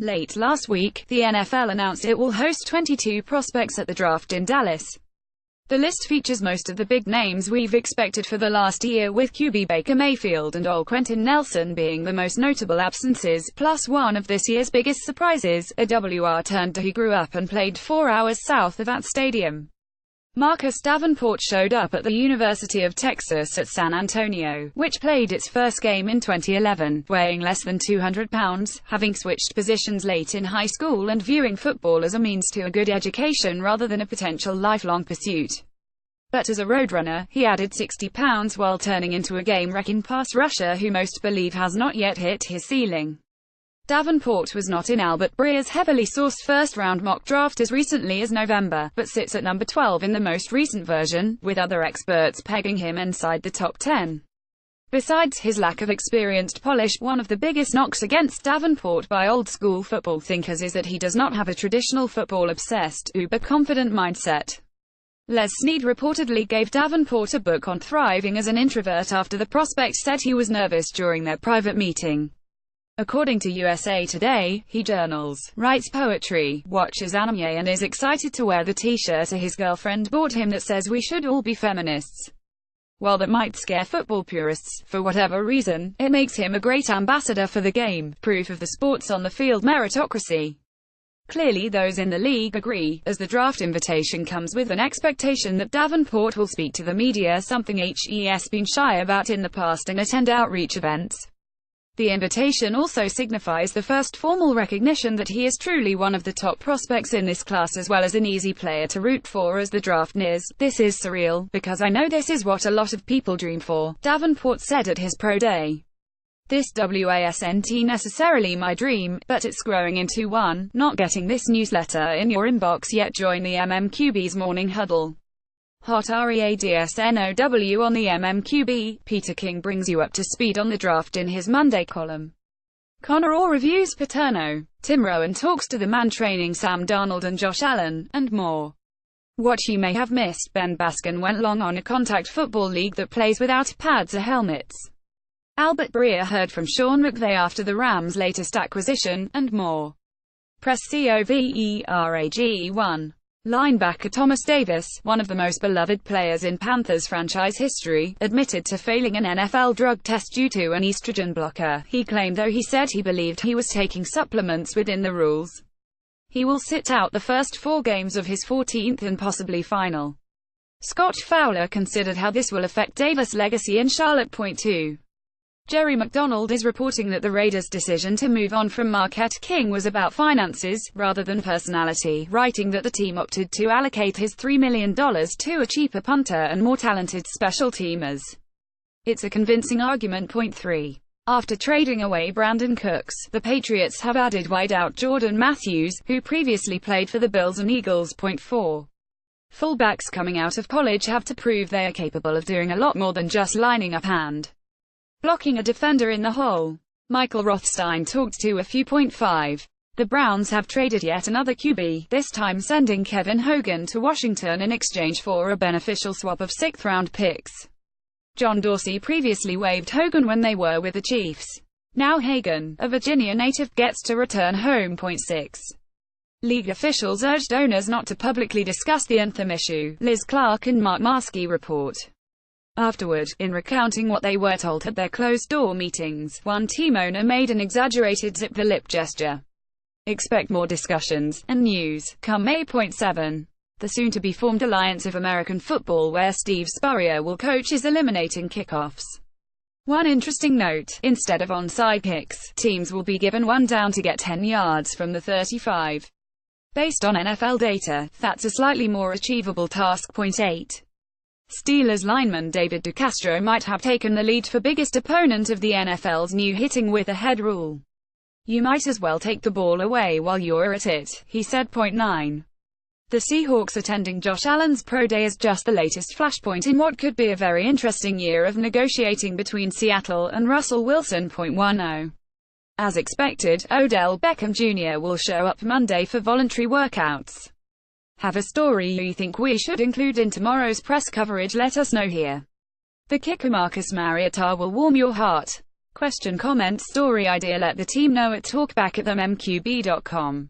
Late last week, the NFL announced it will host 22 prospects at the draft in Dallas. The list features most of the big names we've expected for the last year, with QB Baker Mayfield and old Quentin Nelson being the most notable absences, plus one of this year's biggest surprises, a WR-turned who grew up and played 4 hours south of that stadium. Marcus Davenport showed up at the University of Texas at San Antonio, which played its first game in 2011, weighing less than 200 pounds, having switched positions late in high school and viewing football as a means to a good education rather than a potential lifelong pursuit. But as a roadrunner, he added 60 pounds while turning into a game-wrecking pass rusher who most believe has not yet hit his ceiling. Davenport was not in Albert Breer's heavily sourced first-round mock draft as recently as November, but sits at number 12 in the most recent version, with other experts pegging him inside the top 10. Besides his lack of experienced polish, one of the biggest knocks against Davenport by old-school football thinkers is that he does not have a traditional football-obsessed, uber-confident mindset. Les Snead reportedly gave Davenport a book on thriving as an introvert after the prospect said he was nervous during their private meeting. According to USA Today, he journals, writes poetry, watches anime and is excited to wear the t-shirt his girlfriend bought him that says we should all be feminists. While that might scare football purists, for whatever reason, it makes him a great ambassador for the game, proof of the sport's on-the-field meritocracy. Clearly those in the league agree, as the draft invitation comes with an expectation that Davenport will speak to the media, something he's been shy about in the past, and attend outreach events. The invitation also signifies the first formal recognition that he is truly one of the top prospects in this class, as well as an easy player to root for as the draft nears. "This is surreal, because I know this is what a lot of people dream for," Davenport said at his pro day. "This wasn't necessarily my dream, but it's growing into one. Not getting this newsletter in your inbox yet? Join the MMQB's Morning Huddle. Hot READSNOW on the MMQB. Peter King brings you up to speed on the draft in his Monday column. Connor Orr reviews Paterno. Tim Rowan talks to the man training Sam Darnold and Josh Allen, and more. What you may have missed: Ben Baskin went long on a contact football league that plays without pads or helmets. Albert Breer heard from Sean McVay after the Rams' latest acquisition, and more. Press coverage1. Linebacker Thomas Davis, one of the most beloved players in Panthers franchise history, admitted to failing an NFL drug test due to an estrogen blocker, he claimed, though he said he believed he was taking supplements within the rules. He will sit out the first 4 games of his 14th and possibly final. Scott Fowler considered how this will affect Davis' legacy in Charlotte. Point 2. Jerry McDonald is reporting that the Raiders' decision to move on from Marquette King was about finances, rather than personality, writing that the team opted to allocate his $3 million to a cheaper punter and more talented special teamers. It's a convincing argument. Point 3. After trading away Brandon Cooks, the Patriots have added wideout Jordan Matthews, who previously played for the Bills and Eagles. Point 4. Fullbacks coming out of college have to prove they are capable of doing a lot more than just lining up and blocking a defender in the hole. Michael Rothstein talked to a few. Point 5. The Browns have traded yet another QB, this time sending Kevin Hogan to Washington in exchange for a beneficial swap of 6th-round picks. John Dorsey previously waived Hogan when they were with the Chiefs. Now Hagan, a Virginia native, gets to return home. Point 6. League officials urged owners not to publicly discuss the anthem issue, Liz Clark and Mark Marsky report. Afterward, in recounting what they were told at their closed-door meetings, one team owner made an exaggerated zip-the-lip gesture. Expect more discussions and news come May. Point 7. The soon-to-be-formed Alliance of American Football, where Steve Spurrier will coach, is eliminating kickoffs. One interesting note: instead of onside kicks, teams will be given one down to get 10 yards from the 35. Based on NFL data, that's a slightly more achievable task. Point 8. Steelers lineman David DeCastro might have taken the lead for biggest opponent of the NFL's new hitting with a head rule. "You might as well take the ball away while you're at it," he said. Point 9. The Seahawks attending Josh Allen's pro day is just the latest flashpoint in what could be a very interesting year of negotiating between Seattle and Russell Wilson. Point 10. As expected, Odell Beckham Jr. will show up Monday for voluntary workouts. Have a story you think we should include in tomorrow's press coverage? Let us know here. The kicker Marcus Mariota will warm your heart. Question, comment, story idea? Let the team know at talkback@themmqb.com.